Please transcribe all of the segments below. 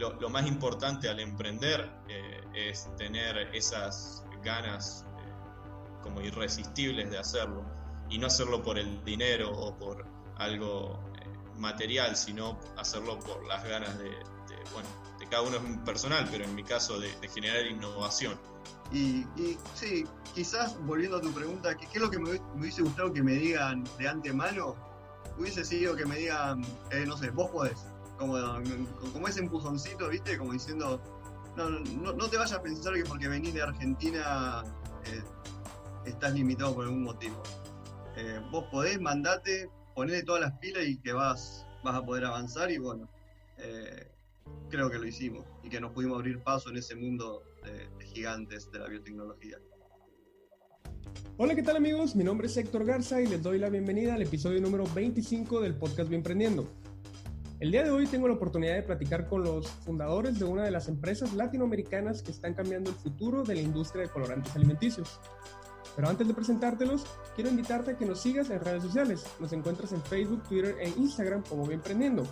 lo más importante al emprender es tener esas ganas como irresistibles de hacerlo, y no hacerlo por el dinero o por algo material, sino hacerlo por las ganas de cada uno es personal, pero en mi caso de generar innovación. Y sí, quizás volviendo a tu pregunta, ¿qué es lo que me hubiese gustado que me digan de antemano? Hubiese sido que me digan, no sé, vos podés, como ese empujoncito, ¿viste? Como diciendo, no te vayas a pensar que porque venís de Argentina estás limitado por algún motivo. Vos podés, mandate, ponele todas las pilas y que vas a poder avanzar, y bueno, creo que lo hicimos y que nos pudimos abrir paso en ese mundo de gigantes de la biotecnología. Hola, ¿qué tal amigos? Mi nombre es Héctor Garza y les doy la bienvenida al episodio número 25 del podcast Biemprendiendo. El día de hoy tengo la oportunidad de platicar con los fundadores de una de las empresas latinoamericanas que están cambiando el futuro de la industria de colorantes alimenticios. Pero antes de presentártelos, quiero invitarte a que nos sigas en redes sociales. Nos encuentras en Facebook, Twitter e Instagram como Biemprendiendo.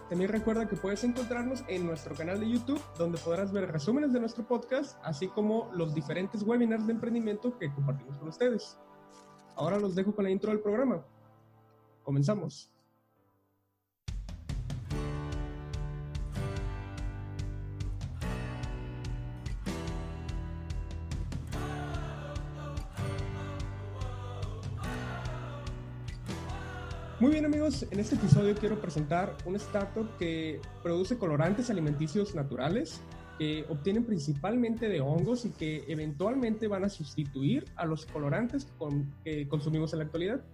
También recuerda que puedes encontrarnos en nuestro canal de YouTube, donde podrás ver resúmenes de nuestro podcast, así como los diferentes webinars de emprendimiento que compartimos con ustedes. Ahora los dejo con la intro del programa. Comenzamos. Muy bien amigos, en este episodio quiero presentar una startup que produce colorantes alimenticios naturales que obtienen principalmente de hongos y que eventualmente van a sustituir a los colorantes que consumimos en la actualidad.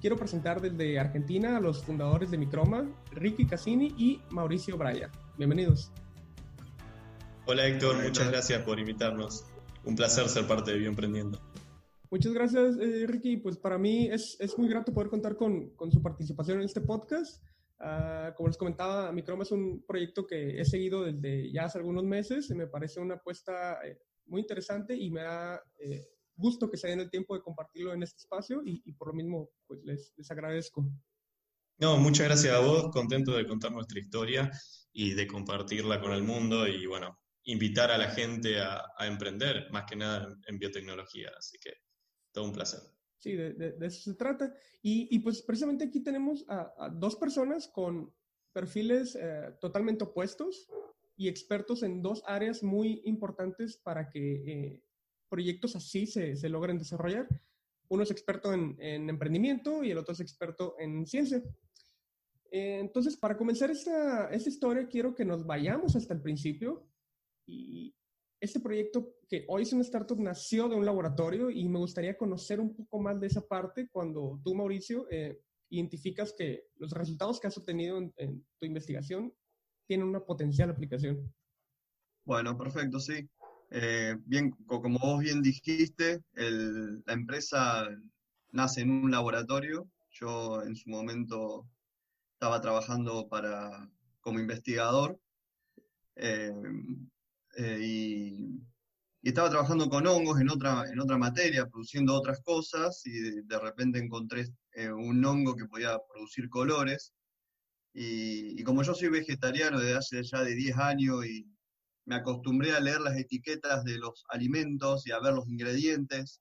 Quiero presentar desde Argentina a los fundadores de Microma, Ricky Cassini y Mauricio Braya. Bienvenidos. Hola Héctor, muchas gracias por invitarnos. Un placer ser parte de Biemprendiendo. Muchas gracias, Ricky. Pues para mí es muy grato poder contar con su participación en este podcast. Como les comentaba, Microma es un proyecto que he seguido desde ya hace algunos meses. Me parece una apuesta muy interesante y me da gusto que se den el tiempo de compartirlo en este espacio y por lo mismo pues les agradezco. No, muchas gracias a vos. Contento de contar nuestra historia y de compartirla con el mundo y bueno, invitar a la gente a emprender, más que nada en biotecnología. Así que todo un placer. Sí, de eso se trata. Y pues precisamente aquí tenemos a dos personas con perfiles totalmente opuestos y expertos en dos áreas muy importantes para que proyectos así se logren desarrollar. Uno es experto en emprendimiento y el otro es experto en ciencia. Entonces, para comenzar esta historia, quiero que nos vayamos hasta el principio. Y este proyecto, que hoy es una startup, nació de un laboratorio y me gustaría conocer un poco más de esa parte cuando tú, Mauricio, identificas que los resultados que has obtenido en tu investigación tienen una potencial aplicación. Bueno, perfecto, sí. Bien, como vos bien dijiste, la empresa nace en un laboratorio. Yo en su momento estaba trabajando como investigador. eh, y estaba trabajando con hongos en otra materia, produciendo otras cosas, y de repente encontré un hongo que podía producir colores. Y como yo soy vegetariano desde hace ya de 10 años y me acostumbré a leer las etiquetas de los alimentos y a ver los ingredientes,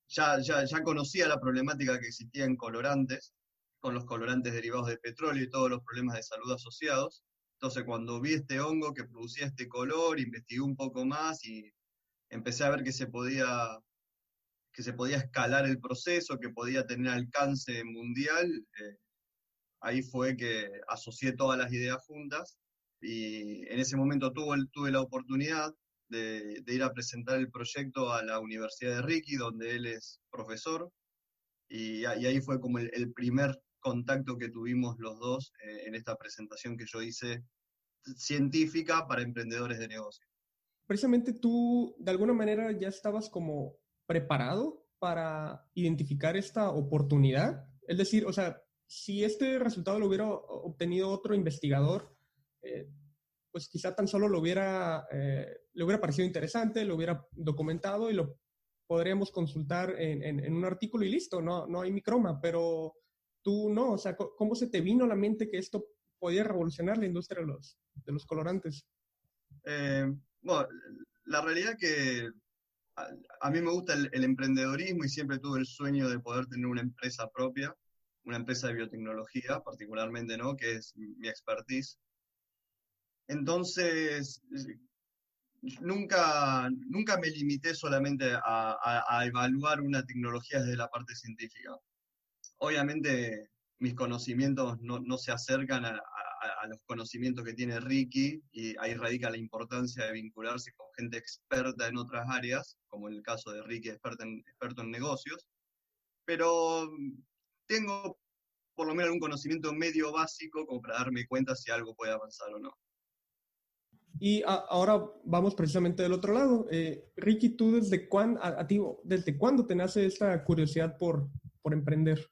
ya conocía la problemática que existía en colorantes, con los colorantes derivados de petróleo y todos los problemas de salud asociados. Entonces, cuando vi este hongo que producía este color, investigué un poco más y empecé a ver que se podía escalar el proceso, que podía tener alcance mundial. Ahí fue que asocié todas las ideas juntas y en ese momento tuve la oportunidad de ir a presentar el proyecto a la Universidad de Ricky, donde él es profesor, y ahí fue como el primer contacto que tuvimos los dos en esta presentación que yo hice científica para emprendedores de negocio. Precisamente tú, de alguna manera, ya estabas como preparado para identificar esta oportunidad. Es decir, o sea, si este resultado lo hubiera obtenido otro investigador, pues quizá tan solo le hubiera parecido interesante, lo hubiera documentado y lo podríamos consultar en un artículo y listo, no hay Microma, pero tú no. O sea, ¿cómo se te vino a la mente que esto podía revolucionar la industria de los colorantes. Bueno, la realidad que a mí me gusta el emprendedorismo y siempre tuve el sueño de poder tener una empresa propia, una empresa de biotecnología particularmente, ¿no? Que es mi expertise. Entonces, nunca me limité solamente a evaluar una tecnología desde la parte científica. Obviamente mis conocimientos no se acercan a los conocimientos que tiene Ricky, y ahí radica la importancia de vincularse con gente experta en otras áreas, como en el caso de Ricky, experto en negocios, pero tengo por lo menos un conocimiento medio básico como para darme cuenta si algo puede avanzar o no. Y ahora vamos precisamente del otro lado. Ricky, ¿tú desde cuándo te nace esta curiosidad por emprender?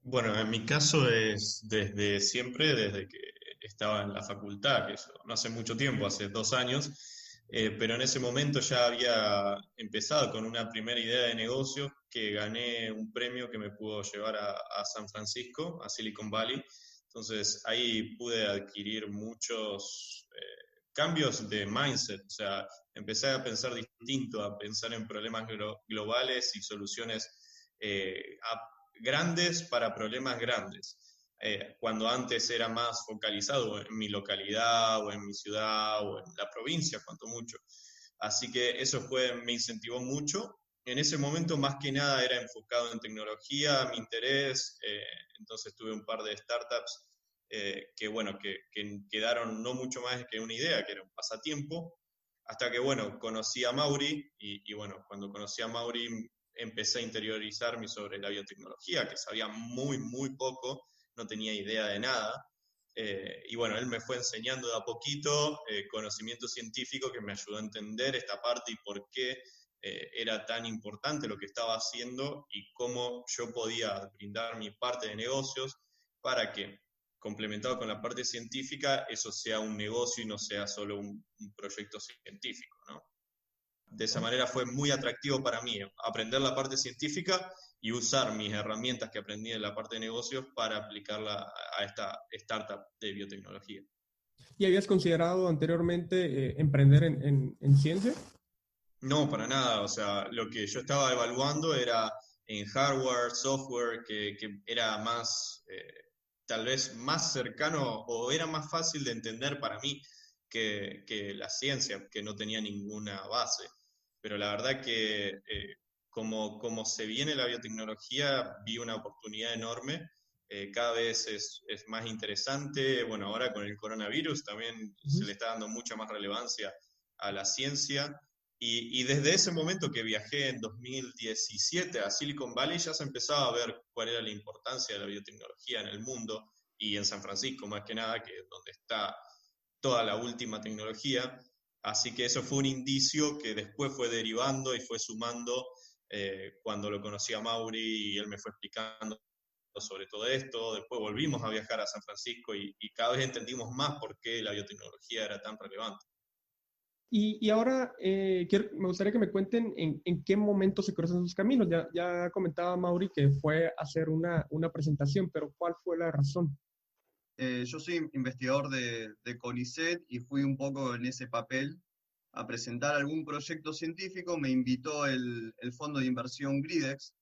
Bueno, en mi caso es desde siempre, desde que estaba en la facultad, que eso no hace mucho tiempo, hace 2 años, pero en ese momento ya había empezado con una primera idea de negocio que gané un premio que me pudo llevar a San Francisco, a Silicon Valley. Entonces ahí pude adquirir muchos cambios de mindset, o sea, empecé a pensar distinto, a pensar en problemas globales y soluciones grandes para problemas grandes. Cuando antes era más focalizado en mi localidad o en mi ciudad o en la provincia, cuanto mucho. Así que eso me incentivó mucho. En ese momento más que nada era enfocado en tecnología, mi interés, entonces tuve un par de startups que bueno, que quedaron no mucho más que una idea, que era un pasatiempo, hasta que bueno, conocí a Mauri y bueno, cuando conocí a Mauri empecé a interiorizarme sobre la biotecnología, que sabía muy, muy poco, no tenía idea de nada. Y bueno, él me fue enseñando de a poquito conocimiento científico que me ayudó a entender esta parte y por qué era tan importante lo que estaba haciendo y cómo yo podía brindar mi parte de negocios para que, complementado con la parte científica, eso sea un negocio y no sea solo un proyecto científico, ¿no? De esa manera fue muy atractivo para mí aprender la parte científica y usar mis herramientas que aprendí en la parte de negocios para aplicarla a esta startup de biotecnología. ¿Y habías considerado anteriormente emprender en ciencia? No, para nada. O sea, lo que yo estaba evaluando era en hardware, software, que era más, tal vez más cercano o era más fácil de entender para mí que la ciencia, que no tenía ninguna base. Pero la verdad que como se viene la biotecnología, vi una oportunidad enorme. Cada vez es más interesante. Bueno, ahora con el coronavirus también se le está dando mucha más relevancia a la ciencia. Y desde ese momento que viajé en 2017 a Silicon Valley ya se empezaba a ver cuál era la importancia de la biotecnología en el mundo y en San Francisco más que nada, que es donde está toda la última tecnología. Así que eso fue un indicio que después fue derivando y fue sumando cuando lo conocí a Mauri y él me fue explicando sobre todo esto. Después volvimos a viajar a San Francisco y cada vez entendimos más por qué la biotecnología era tan relevante. Y ahora me gustaría que me cuenten en qué momento se cruzan sus caminos. Ya comentaba Mauri que fue a hacer una presentación, pero ¿cuál fue la razón? Yo soy investigador de CONICET y fui un poco en ese papel a presentar algún proyecto científico. Me invitó el fondo de inversión Gridex.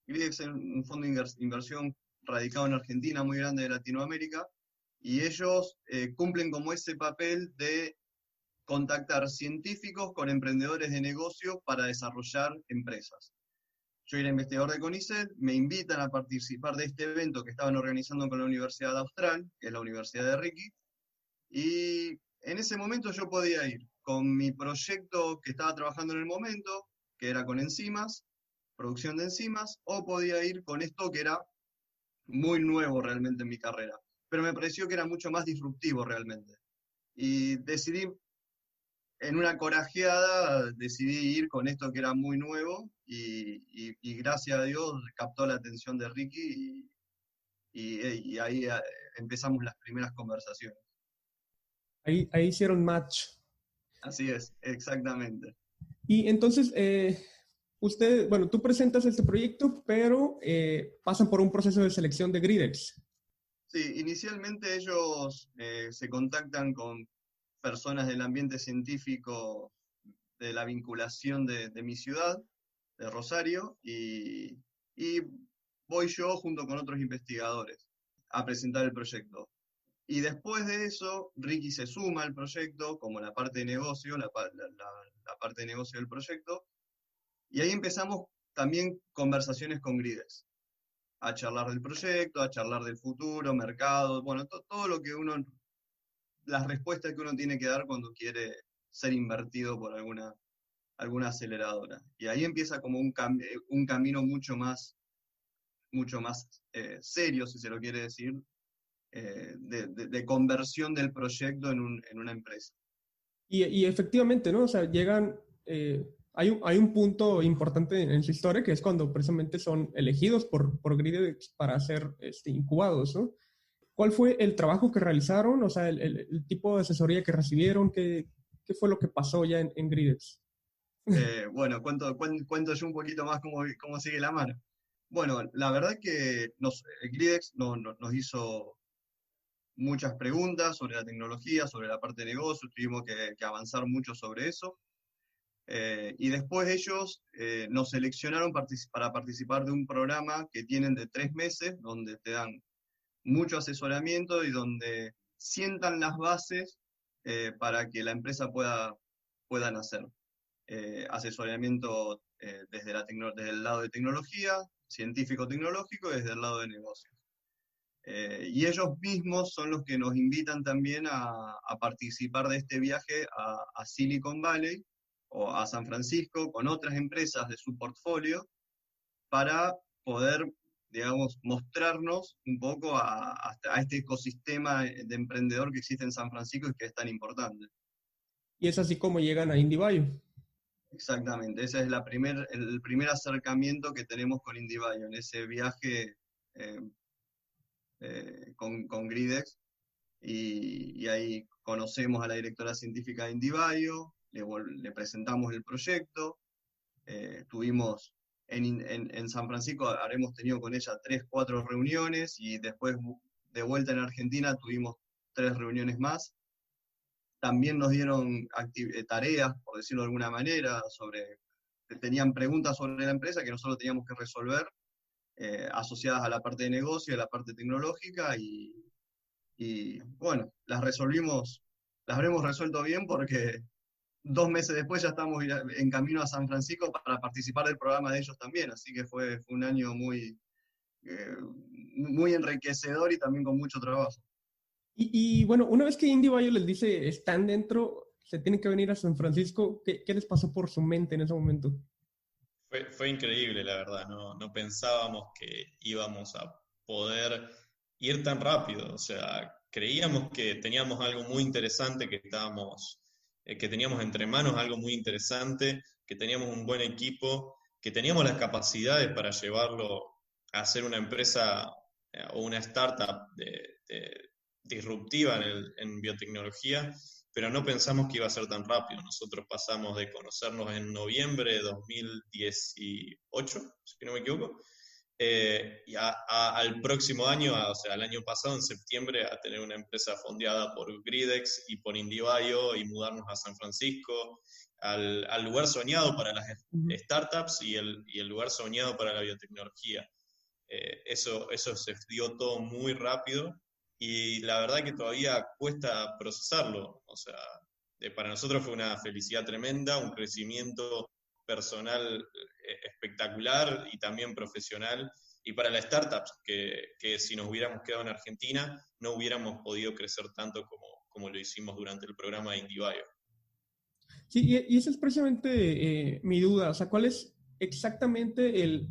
Gridex es un fondo de inversión radicado en Argentina, muy grande de Latinoamérica, y ellos cumplen como ese papel de contactar científicos con emprendedores de negocios para desarrollar empresas. Yo era investigador de CONICET, me invitan a participar de este evento que estaban organizando con la Universidad Austral, que es la Universidad de Ricky, y en ese momento yo podía ir con mi proyecto que estaba trabajando en el momento, que era con enzimas, producción de enzimas, o podía ir con esto que era muy nuevo realmente en mi carrera, pero me pareció que era mucho más disruptivo realmente. Y decidí, en una corajeada, decidí ir con esto que era muy nuevo y gracias a Dios captó la atención de Ricky y ahí empezamos las primeras conversaciones. Ahí hicieron match. Así es, exactamente. Y entonces, tú presentas este proyecto, pero pasan por un proceso de selección de Gridex. Sí, inicialmente ellos se contactan con personas del ambiente científico de la vinculación de mi ciudad, de Rosario, y voy yo junto con otros investigadores a presentar el proyecto. Y después de eso, Ricky se suma al proyecto como la parte de negocio, la parte de negocio del proyecto, y ahí empezamos también conversaciones con Gridex, a charlar del proyecto, a charlar del futuro, mercado, bueno, todo lo que las respuestas que uno tiene que dar cuando quiere ser invertido por alguna aceleradora. Y ahí empieza como un camino mucho más serio, si se lo quiere decir, de conversión del proyecto en una empresa. Y efectivamente, ¿no? O sea, llegan, hay un punto importante en su historia que es cuando precisamente son elegidos por Gridex para ser incubados, ¿no? ¿Cuál fue el trabajo que realizaron? O sea, el tipo de asesoría que recibieron, ¿qué fue lo que pasó ya en Gridex? Bueno, cuento yo un poquito más cómo sigue la mano. Bueno, la verdad que Gridex nos hizo muchas preguntas sobre la tecnología, sobre la parte de negocio, tuvimos que avanzar mucho sobre eso. Y después ellos nos seleccionaron para participar de un programa que tienen de 3 meses, donde te dan mucho asesoramiento y donde sientan las bases para que la empresa pueda nacer. Asesoramiento desde el lado de tecnología, científico-tecnológico, y desde el lado de negocios. Y ellos mismos son los que nos invitan también a participar de este viaje a Silicon Valley o a San Francisco con otras empresas de su portfolio para poder, digamos, mostrarnos un poco a este ecosistema de emprendedor que existe en San Francisco y que es tan importante. Y es así como llegan a IndieBio. Exactamente, ese es el primer acercamiento que tenemos con IndieBio, en ese viaje con Gridex, y ahí conocemos a la directora científica de IndieBio, le presentamos el proyecto, tuvimos en San Francisco, habremos tenido con ella 3, 4 reuniones, y después de vuelta en Argentina tuvimos 3 reuniones más. También nos dieron tareas, por decirlo de alguna manera, tenían preguntas sobre la empresa que nosotros teníamos que resolver, asociadas a la parte de negocio, a la parte tecnológica, y bueno, las habremos resuelto bien porque 2 meses después ya estamos en camino a San Francisco para participar del programa de ellos también, así que fue un año muy enriquecedor y también con mucho trabajo. Y bueno, una vez que IndieBio les dice están dentro, se tienen que venir a San Francisco, ¿qué les pasó por su mente en ese momento? Fue increíble, la verdad. No pensábamos que íbamos a poder ir tan rápido. O sea, creíamos que teníamos algo muy interesante, que teníamos entre manos algo muy interesante, que teníamos un buen equipo, que teníamos las capacidades para llevarlo a ser una empresa o una startup disruptiva en biotecnología, pero no pensamos que iba a ser tan rápido. Nosotros pasamos de conocernos en noviembre de 2018, si no me equivoco, y al próximo año, o sea, al año pasado, en septiembre, a tener una empresa fondeada por Gridex y por IndieBio, y mudarnos a San Francisco, al lugar soñado para las startups y el lugar soñado para la biotecnología. Eso se dio todo muy rápido, y la verdad que todavía cuesta procesarlo. O sea, para nosotros fue una felicidad tremenda, un crecimiento personal espectacular y también profesional. Y para las startups, que si nos hubiéramos quedado en Argentina, no hubiéramos podido crecer tanto como lo hicimos durante el programa de IndieBio. Sí, y esa es precisamente mi duda. O sea, ¿cuál es exactamente el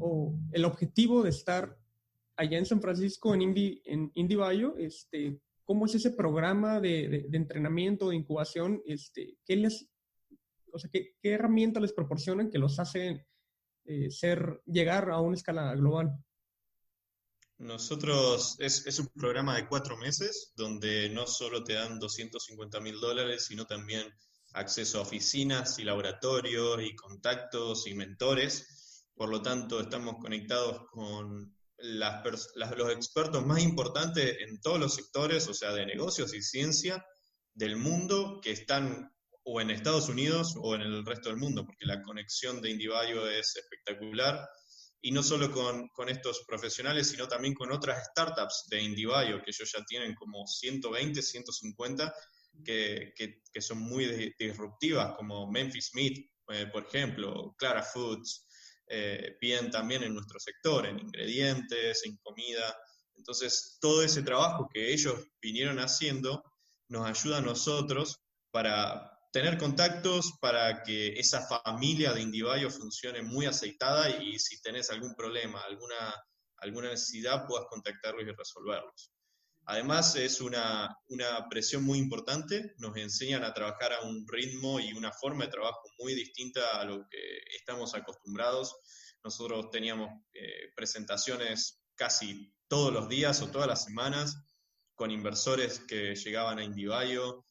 objetivo de estar allá en San Francisco en IndieBio? ¿Cómo es ese programa de entrenamiento, de incubación? ¿Qué herramientas les proporcionan que los hacen llegar a una escala global? Nosotros, es un programa de 4 meses, donde no solo te dan $250,000, sino también acceso a oficinas y laboratorios y contactos y mentores. Por lo tanto, estamos conectados con los expertos más importantes en todos los sectores, o sea, de negocios y ciencia del mundo, que están o en Estados Unidos o en el resto del mundo, porque la conexión de IndieBio es espectacular, y no solo con estos profesionales, sino también con otras startups de IndieBio, que ellos ya tienen como 120, 150, que son muy disruptivas, como Memphis Meat, por ejemplo, Clara Foods, bien también en nuestro sector, en ingredientes, en comida. Entonces, todo ese trabajo que ellos vinieron haciendo nos ayuda a nosotros para tener contactos, para que esa familia de IndieBio funcione muy aceitada, y si tenés algún problema, alguna necesidad, puedas contactarlos y resolverlos. Además, es una presión muy importante, nos enseñan a trabajar a un ritmo y una forma de trabajo muy distinta a lo que estamos acostumbrados. Nosotros teníamos presentaciones casi todos los días o todas las semanas con inversores que llegaban a IndieBio.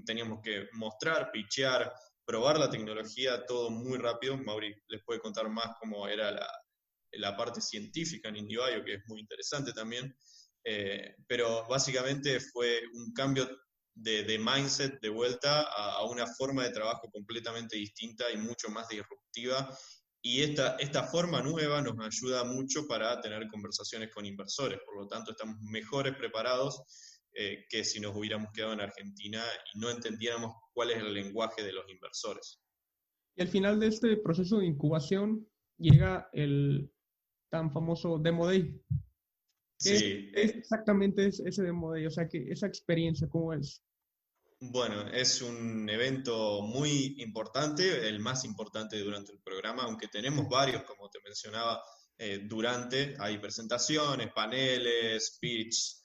Teníamos que mostrar, pitchear, probar la tecnología, todo muy rápido. Mauri les puede contar más cómo era la parte científica en IndieBio, que es muy interesante también. Pero básicamente fue un cambio de mindset de vuelta a una forma de trabajo completamente distinta y mucho más disruptiva. Y esta forma nueva nos ayuda mucho para tener conversaciones con inversores. Por lo tanto, estamos mejores preparados que si nos hubiéramos quedado en Argentina y no entendiéramos cuál es el lenguaje de los inversores. Y al final de este proceso de incubación llega el tan famoso Demo Day. Sí. ¿Qué es exactamente ese Demo Day? O sea, que esa experiencia, ¿cómo es? Bueno, es un evento muy importante, el más importante durante el programa, aunque tenemos varios, como te mencionaba, hay presentaciones, paneles, pitch,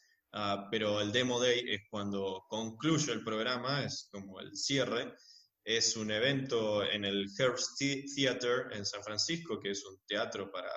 pero el Demo Day es cuando concluye el programa, es como el cierre. Es un evento en el Herbst Theater en San Francisco, que es un teatro para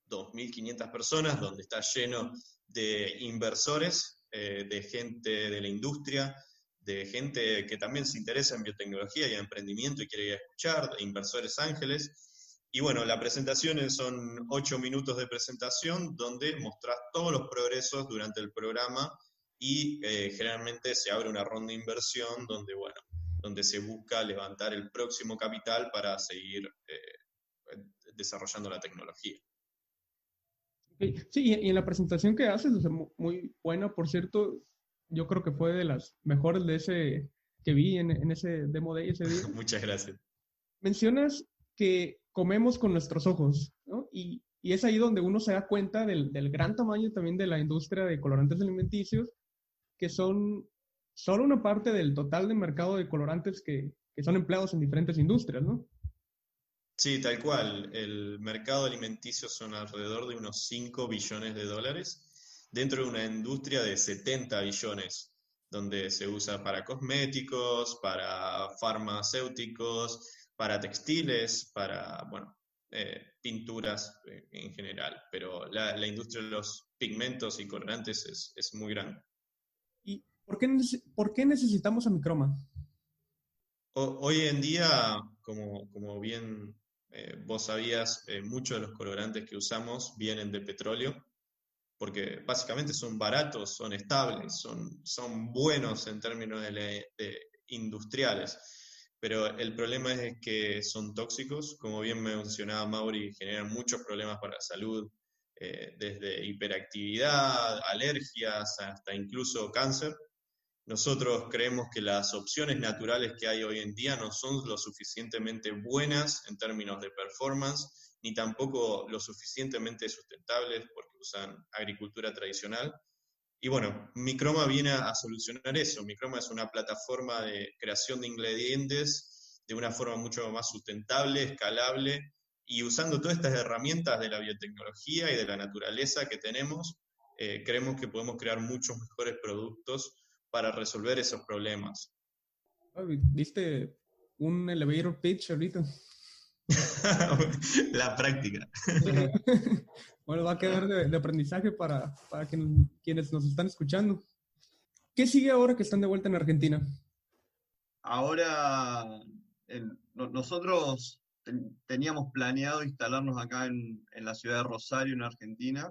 2.500 personas, donde está lleno de inversores, de gente de la industria, de gente que también se interesa en biotecnología y en emprendimiento y quiere ir a escuchar, de inversores ángeles. Y bueno, la presentación son 8 minutos de presentación donde mostrás todos los progresos durante el programa y generalmente se abre una ronda de inversión donde se busca levantar el próximo capital para seguir desarrollando la tecnología. Sí, y en la presentación que haces, o sea, muy buena, por cierto, yo creo que fue de las mejores de ese que vi en ese Demo Day ese día. Muchas gracias. Mencionas que comemos con nuestros ojos, ¿no? Y es ahí donde uno se da cuenta del gran tamaño también de la industria de colorantes alimenticios, que son solo una parte del total de mercado de colorantes que son empleados en diferentes industrias, ¿no? Sí, tal cual. El mercado alimenticio son alrededor de unos 5 billones de dólares dentro de una industria de 70 billones, donde se usa para cosméticos, para farmacéuticos, para textiles, para, pinturas en general. Pero la industria de los pigmentos y colorantes es muy grande. ¿Y por qué necesitamos a Microma? Hoy en día, como bien vos sabías, muchos de los colorantes que usamos vienen de petróleo, porque básicamente son baratos, son estables, son buenos en términos de industriales. Pero el problema es que son tóxicos, como bien mencionaba Mauri, generan muchos problemas para la salud, desde hiperactividad, alergias, hasta incluso cáncer. Nosotros creemos que las opciones naturales que hay hoy en día no son lo suficientemente buenas en términos de performance, ni tampoco lo suficientemente sustentables porque usan agricultura tradicional. Y bueno, Microma viene a solucionar eso. Microma es una plataforma de creación de ingredientes de una forma mucho más sustentable, escalable, y usando todas estas herramientas de la biotecnología y de la naturaleza que tenemos, creemos que podemos crear muchos mejores productos para resolver esos problemas. Diste un elevator pitch ahorita. La práctica. Bueno, va a quedar de aprendizaje para quienes nos están escuchando. ¿Qué sigue ahora que están de vuelta en Argentina? Ahora, nosotros teníamos planeado instalarnos acá en la ciudad de Rosario, en Argentina,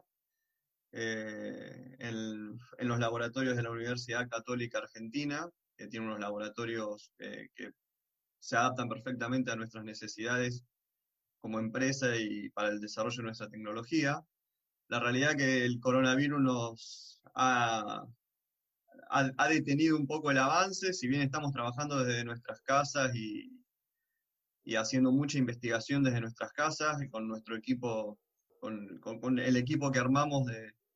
en los laboratorios de la Universidad Católica Argentina, que tiene unos laboratorios que se adaptan perfectamente a nuestras necesidades como empresa y para el desarrollo de nuestra tecnología. La realidad es que el coronavirus nos ha detenido un poco el avance, si bien estamos trabajando desde nuestras casas y haciendo mucha investigación desde nuestras casas y con nuestro equipo, con el equipo que armamos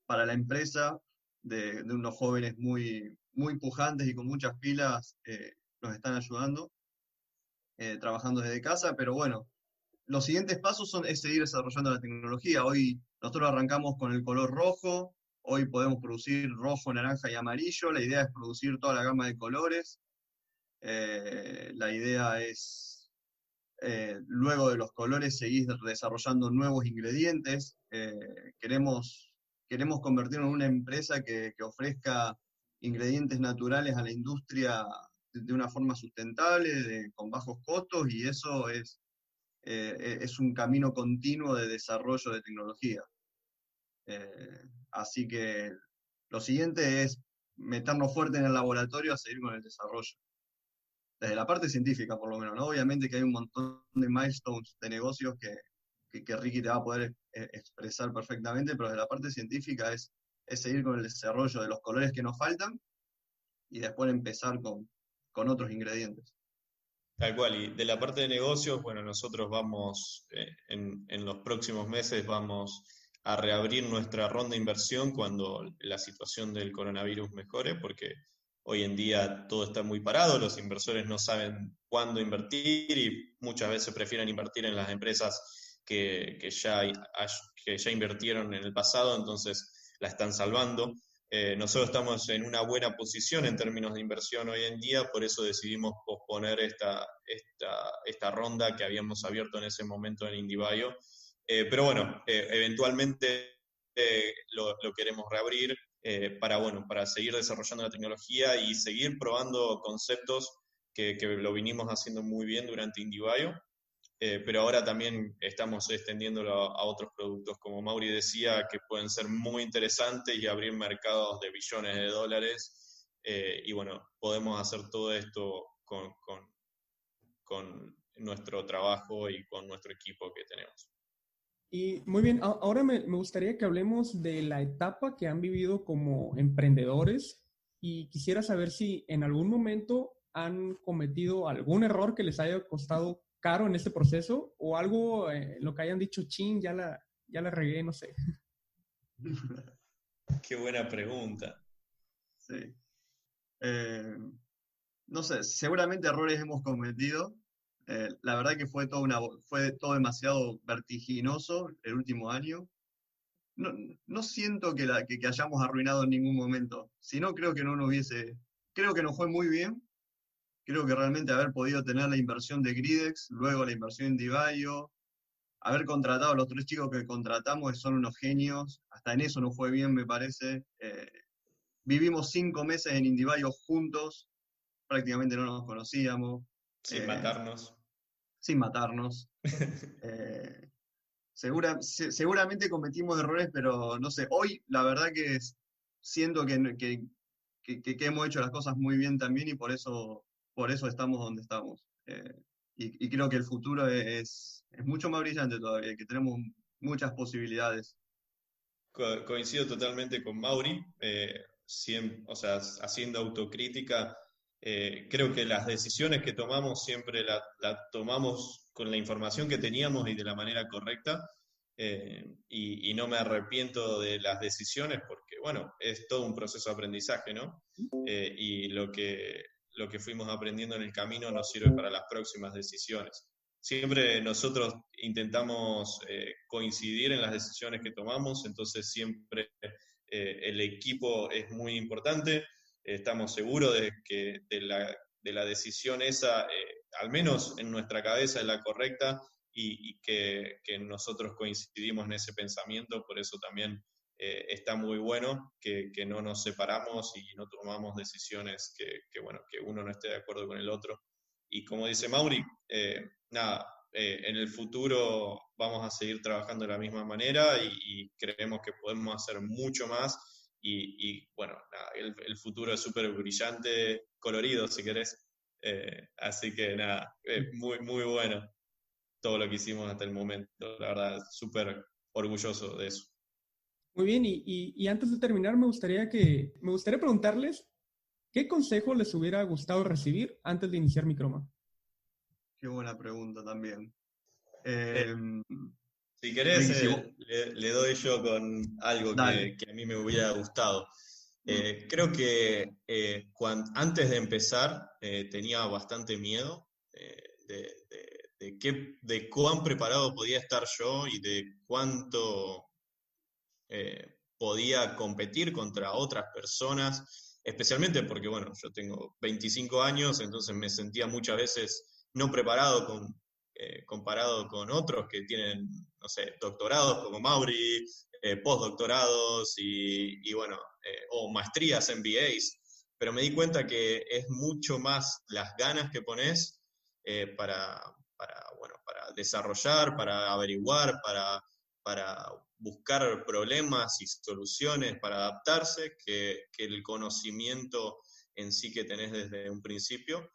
para la empresa, de unos jóvenes muy, muy pujantes y con muchas pilas, nos están ayudando, trabajando desde casa, pero bueno, los siguientes pasos es seguir desarrollando la tecnología. Hoy nosotros arrancamos con el color rojo, hoy podemos producir rojo, naranja y amarillo, la idea es producir toda la gama de colores, la idea es, luego de los colores, seguir desarrollando nuevos ingredientes. Queremos convertirnos en una empresa que ofrezca ingredientes naturales a la industria de una forma sustentable, con bajos costos, y eso es un camino continuo de desarrollo de tecnología. Así que lo siguiente es meternos fuerte en el laboratorio a seguir con el desarrollo. Desde la parte científica, por lo menos, ¿no? Obviamente que hay un montón de milestones de negocios que Ricky te va a poder expresar perfectamente, pero desde la parte científica es seguir con el desarrollo de los colores que nos faltan y después empezar con otros ingredientes. Tal cual, y de la parte de negocios, bueno, nosotros vamos, en los próximos meses vamos a reabrir nuestra ronda de inversión cuando la situación del coronavirus mejore, porque hoy en día todo está muy parado, los inversores no saben cuándo invertir y muchas veces prefieren invertir en las empresas que ya invirtieron en el pasado, entonces la están salvando. Nosotros estamos en una buena posición en términos de inversión hoy en día, por eso decidimos posponer esta ronda que habíamos abierto en ese momento en IndieBio. Pero bueno, eventualmente lo queremos reabrir para seguir desarrollando la tecnología y seguir probando conceptos que lo vinimos haciendo muy bien durante IndieBio. Pero ahora también estamos extendiéndolo a otros productos, como Mauri decía, que pueden ser muy interesantes y abrir mercados de billones de dólares. Y bueno, podemos hacer todo esto con nuestro trabajo y con nuestro equipo que tenemos. Y muy bien, ahora me gustaría que hablemos de la etapa que han vivido como emprendedores y quisiera saber si en algún momento han cometido algún error que les haya costado caro en este proceso o algo, lo que hayan dicho, chin, ya la regué, no sé. Qué buena pregunta. Sí. No sé, seguramente errores hemos cometido. La verdad que fue todo demasiado vertiginoso el último año. No siento que hayamos arruinado en ningún momento, sino creo que creo que nos fue muy bien. Creo que realmente haber podido tener la inversión de Gridex, luego la inversión en IndieBio, haber contratado a los 3 chicos que contratamos, son unos genios, hasta en eso nos fue bien, me parece. Vivimos 5 meses en IndieBio juntos, prácticamente no nos conocíamos. Sin matarnos. Sin matarnos. Seguramente cometimos errores, pero no sé, hoy la verdad que siento que hemos hecho las cosas muy bien también y por eso estamos donde estamos. Y creo que el futuro es mucho más brillante todavía, que tenemos muchas posibilidades. Coincido totalmente con Mauri, o sea, haciendo autocrítica, creo que las decisiones que tomamos siempre las tomamos con la información que teníamos y de la manera correcta, y no me arrepiento de las decisiones porque, bueno, es todo un proceso de aprendizaje, ¿no? Y lo que fuimos aprendiendo en el camino nos sirve para las próximas decisiones. Siempre nosotros intentamos coincidir en las decisiones que tomamos, entonces siempre el equipo es muy importante. Estamos seguros de que de la decisión esa, al menos en nuestra cabeza, es la correcta y que nosotros coincidimos en ese pensamiento, por eso también está muy bueno que no nos separamos y no tomamos decisiones que uno no esté de acuerdo con el otro. Y como dice Mauri, nada, en el futuro vamos a seguir trabajando de la misma manera y creemos que podemos hacer mucho más bueno, nada, el futuro es súper brillante, colorido si querés. Así que nada, muy, muy bueno todo lo que hicimos hasta el momento, la verdad, súper orgulloso de eso. Muy bien, y antes de terminar, me gustaría preguntarles qué consejo les hubiera gustado recibir antes de iniciar Microma. Qué buena pregunta también. Eh, si querés, Ricky, si vos... le doy yo con algo Dale. que a mí me hubiera gustado. Mm. Creo que antes de empezar tenía bastante miedo de cuán preparado podía estar yo y de cuánto podía competir contra otras personas, especialmente porque, bueno, yo tengo 25 años, entonces me sentía muchas veces no preparado comparado con otros que tienen, no sé, doctorados como Mauri, postdoctorados bueno, o maestrías, MBAs, pero me di cuenta que es mucho más las ganas que pones bueno, para desarrollar, para averiguar, para buscar problemas y soluciones para adaptarse que el conocimiento en sí que tenés desde un principio.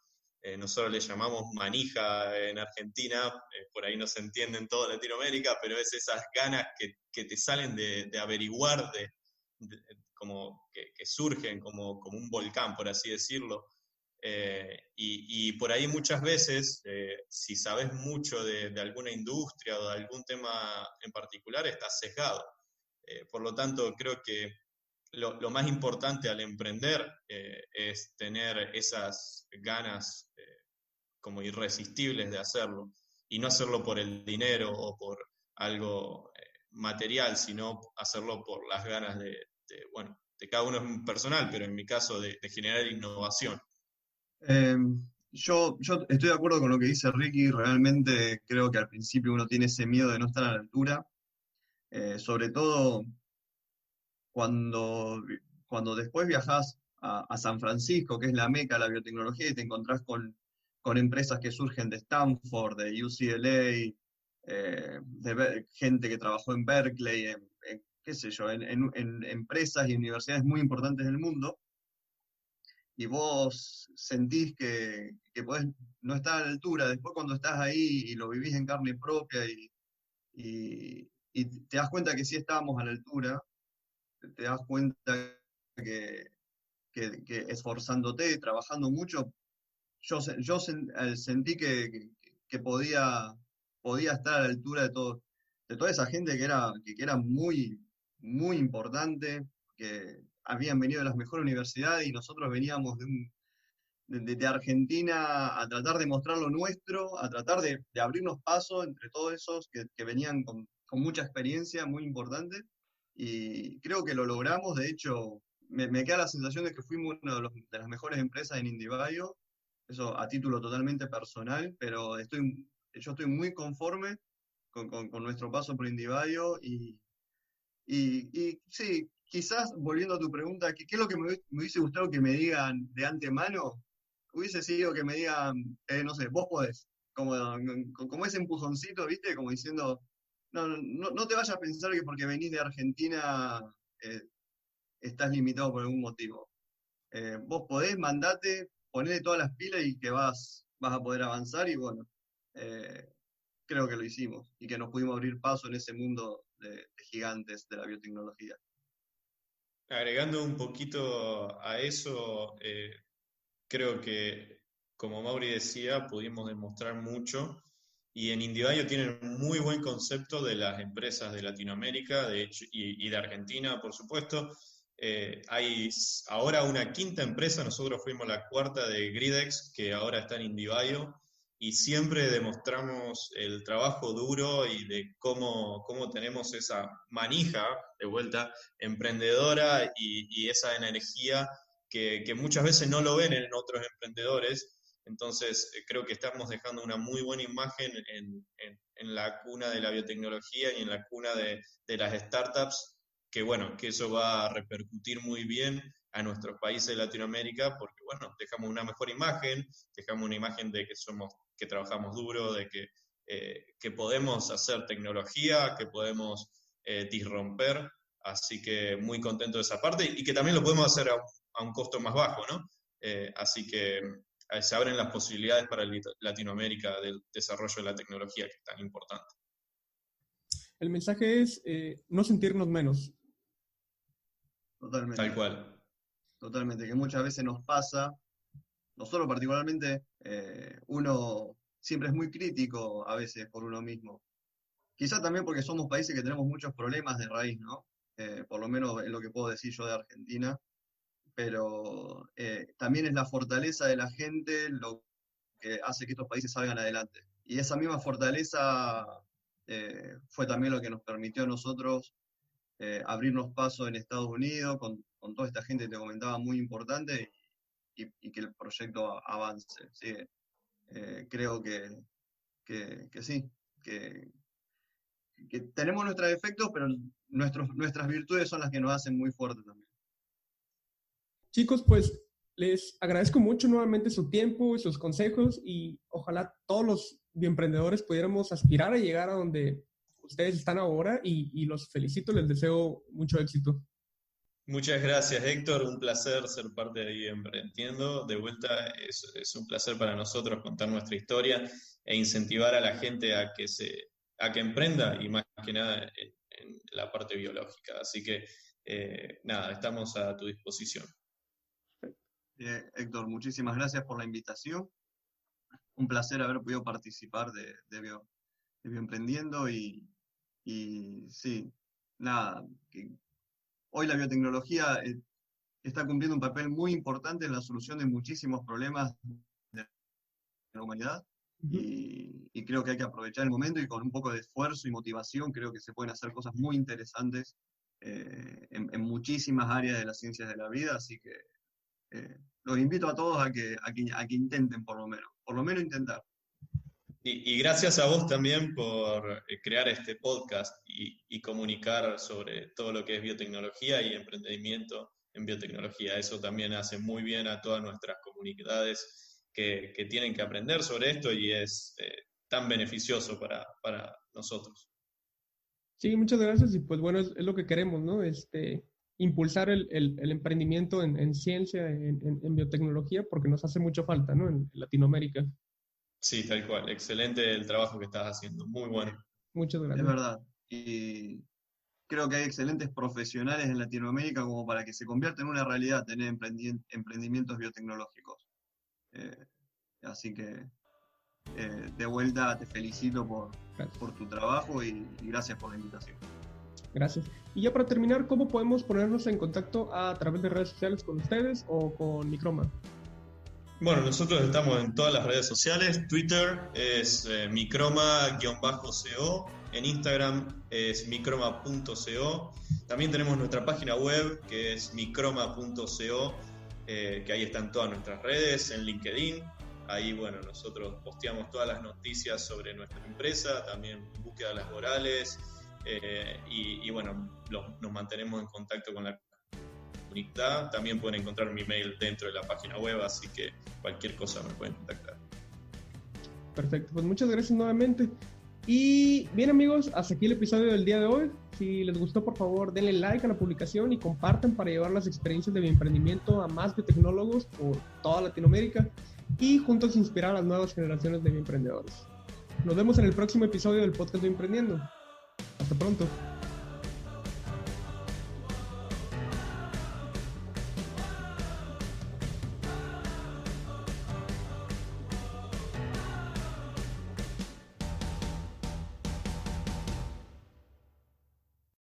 Nosotros le llamamos manija en Argentina, por ahí no se entiende en toda Latinoamérica, pero es esas ganas que te salen de averiguar, como que surgen como un volcán, por así decirlo. Y por ahí muchas veces, si sabes mucho de alguna industria o de algún tema en particular, estás sesgado. Por lo tanto, creo que lo más importante al emprender es tener esas ganas como irresistibles de hacerlo y no hacerlo por el dinero o por algo material, sino hacerlo por las ganas bueno, de cada uno es personal, pero en mi caso de generar innovación. Eh, yo estoy de acuerdo con lo que dice Ricky, realmente creo que al principio uno tiene ese miedo de no estar a la altura, sobre todo cuando, cuando después viajás a San Francisco, que es la meca de la biotecnología, y te encontrás con empresas que surgen de Stanford, de UCLA, gente que trabajó en Berkeley, qué sé yo, en empresas y universidades muy importantes del mundo, y vos sentís que podés no estar a la altura, después cuando estás ahí y lo vivís en carne propia y te das cuenta que sí estábamos a la altura, te das cuenta que, que esforzándote, trabajando mucho, sentí que podía estar a la altura de toda esa gente que era muy, muy importante, que habían venido de las mejores universidades y nosotros veníamos de Argentina a tratar de mostrar lo nuestro, a tratar de abrirnos paso entre todos esos que venían con mucha experiencia, muy importante, y creo que lo logramos. De hecho, me queda la sensación de que fuimos una de las mejores empresas en IndieBio, eso a título totalmente personal, pero yo estoy muy conforme con nuestro paso por IndieBio y sí, quizás volviendo a tu pregunta, ¿qué es lo que me hubiese gustado que me digan de antemano? Hubiese sido que me digan, no sé, vos podés, como ese empujoncito, ¿viste? Como diciendo, no te vayas a pensar que porque venís de Argentina eh, estás limitado por algún motivo. Vos podés, mandate, ponele todas las pilas y que vas a poder avanzar y bueno, eh, creo que lo hicimos y que nos pudimos abrir paso en ese mundo de gigantes de la biotecnología. Agregando un poquito a eso, creo que, como Mauri decía, pudimos demostrar mucho y en IndieBio tienen un muy buen concepto de las empresas de Latinoamérica, de hecho, y de Argentina, por supuesto. Hay ahora una quinta empresa, nosotros fuimos la cuarta de Gridex, que ahora está en IndieBio, y siempre demostramos el trabajo duro y de cómo tenemos esa manija, de vuelta, emprendedora y esa energía que muchas veces no lo ven en otros emprendedores. Entonces, creo que estamos dejando una muy buena imagen en la cuna de la biotecnología y en la cuna de las startups, que bueno, que eso va a repercutir muy bien a nuestros países de Latinoamérica, porque bueno, dejamos una mejor imagen, dejamos una imagen de que trabajamos duro, de que que podemos hacer tecnología, que podemos disromper, así que muy contento de esa parte y que también lo podemos hacer a un costo más bajo, ¿no? Así que se abren las posibilidades para Latinoamérica del desarrollo de la tecnología, que es tan importante. El mensaje es no sentirnos menos. Totalmente. Tal cual. Totalmente, que muchas veces nos pasa, nosotros particularmente, uno siempre es muy crítico a veces por uno mismo. Quizá también porque somos países que tenemos muchos problemas de raíz, ¿no? Por lo menos es lo que puedo decir yo de Argentina, pero también es la fortaleza de la gente lo que hace que estos países salgan adelante. Y esa misma fortaleza fue también lo que nos permitió a nosotros abrirnos paso en Estados Unidos, con toda esta gente que te comentaba muy importante, y que el proyecto avance. ¿Sí? Creo que sí, que tenemos nuestros defectos, pero nuestras virtudes son las que nos hacen muy fuertes también. Chicos, pues les agradezco mucho nuevamente su tiempo y sus consejos, y ojalá todos los bioemprendedores pudiéramos aspirar a llegar a donde ustedes están ahora, y los felicito, les deseo mucho éxito. Muchas gracias, Héctor. Un placer ser parte de Bioemprendiendo. De vuelta, es un placer para nosotros contar nuestra historia e incentivar a la gente a que emprenda, y más que nada en la parte biológica. Así que, nada, estamos a tu disposición. Héctor, muchísimas gracias por la invitación. Un placer haber podido participar de Bioemprendiendo, y sí, nada, hoy la biotecnología está cumpliendo un papel muy importante en la solución de muchísimos problemas de la humanidad, y creo que hay que aprovechar el momento, y con un poco de esfuerzo y motivación creo que se pueden hacer cosas muy interesantes en muchísimas áreas de las ciencias de la vida, así que los invito a todos a que intenten por lo menos intentar. Y gracias a vos también por crear este podcast y comunicar sobre todo lo que es biotecnología y emprendimiento en biotecnología. Eso también hace muy bien a todas nuestras comunidades que tienen que aprender sobre esto, y es tan beneficioso para nosotros. Sí, muchas gracias, y pues bueno, es lo que queremos, ¿no? Impulsar el emprendimiento en ciencia, en biotecnología, porque nos hace mucha falta, ¿no? En Latinoamérica. Sí, tal cual. Excelente el trabajo que estás haciendo. Muy bueno. Muchas gracias. Es verdad. Y creo que hay excelentes profesionales en Latinoamérica como para que se convierta en una realidad tener emprendimientos biotecnológicos. Así que, de vuelta, te felicito por tu trabajo, y gracias por la invitación. Gracias. Y ya para terminar, ¿cómo podemos ponernos en contacto a través de redes sociales con ustedes o con Microma? Bueno, nosotros estamos en todas las redes sociales. Twitter es microma_co, en Instagram es microma.co. También tenemos nuestra página web, que es microma.co, que ahí están todas nuestras redes, en LinkedIn. Ahí, bueno, nosotros posteamos todas las noticias sobre nuestra empresa, también búsquedas laborales, y bueno, nos mantenemos en contacto con la comunidad. También pueden encontrar mi mail dentro de la página web, así que cualquier cosa me pueden contactar. Perfecto, pues muchas gracias nuevamente. Y bien, amigos, hasta aquí el episodio del día de hoy. Si les gustó, por favor, denle like a la publicación y compartan para llevar las experiencias de bioemprendimiento a más biotecnólogos por toda Latinoamérica, y juntos inspirar a las nuevas generaciones de bioemprendedores. Nos vemos en el próximo episodio del podcast de Emprendiendo. Hasta pronto.